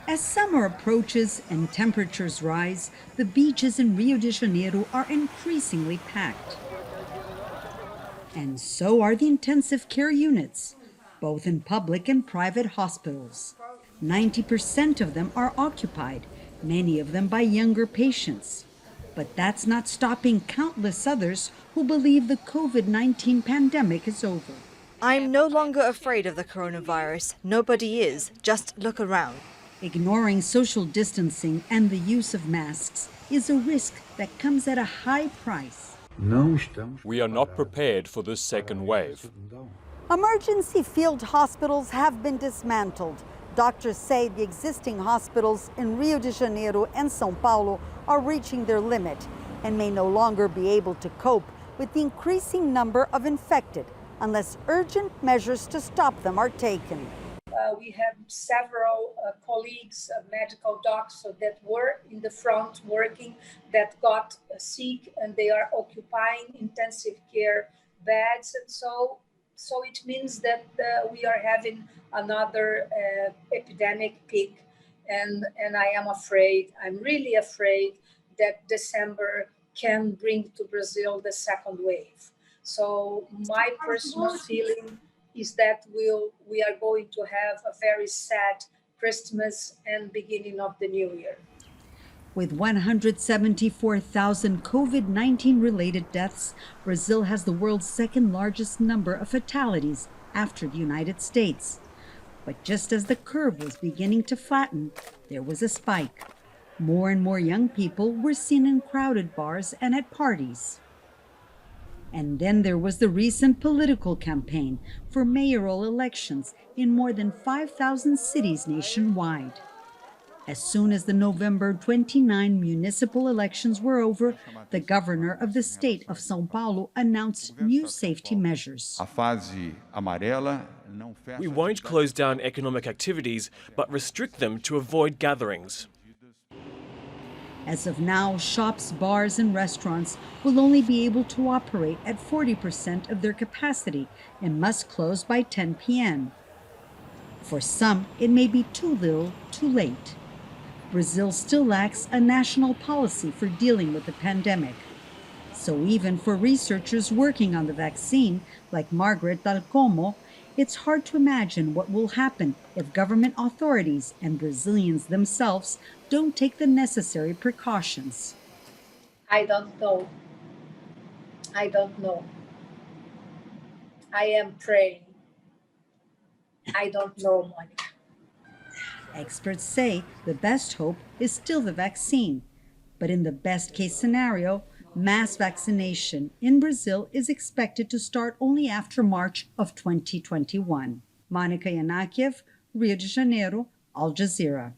As summer approaches and temperatures rise, the beaches in Rio de Janeiro are increasingly packed. And so are the intensive care units, both in public and private hospitals. 90% of them are occupied, many of them by younger patients. But that's not stopping countless others who believe the COVID-19 pandemic is over. I'm no longer afraid of the coronavirus. Nobody is. Just look around. Ignoring social distancing and the use of masks is a risk that comes at a high price. We are not prepared for this second wave. Emergency field hospitals have been dismantled. Doctors say the existing hospitals in Rio de Janeiro and São Paulo are reaching their limit and may no longer be able to cope with the increasing number of infected unless urgent measures to stop them are taken. We have several colleagues, medical doctors that were in the front working that got sick and they are occupying intensive care beds. And so it means that we are having another epidemic peak. And I am afraid, I'm really afraid that December can bring to Brazil the second wave. So my personal feeling is that we are going to have a very sad Christmas and beginning of the new year. With 174,000 COVID-19 related deaths, Brazil has the world's second largest number of fatalities after the United States. But just as the curve was beginning to flatten, there was a spike. More and more young people were seen in crowded bars and at parties. And then there was the recent political campaign for mayoral elections in more than 5,000 cities nationwide. As soon as the November 29 municipal elections were over, the governor of the state of São Paulo announced new safety measures. We won't close down economic activities, but restrict them to avoid gatherings. As of now, shops, bars, and restaurants will only be able to operate at 40% of their capacity and must close by 10 p.m. For some, it may be too little, too late. Brazil still lacks a national policy for dealing with the pandemic. So even for researchers working on the vaccine, like Margaret Dalcomo, it's hard to imagine what will happen if government authorities and Brazilians themselves don't take the necessary precautions. I don't know. I don't know. I am praying. I don't know, Monica. Experts say the best hope is still the vaccine. But in the best case scenario, mass vaccination in Brazil is expected to start only after March of 2021. Monica Yanakiew, Rio de Janeiro, Al Jazeera.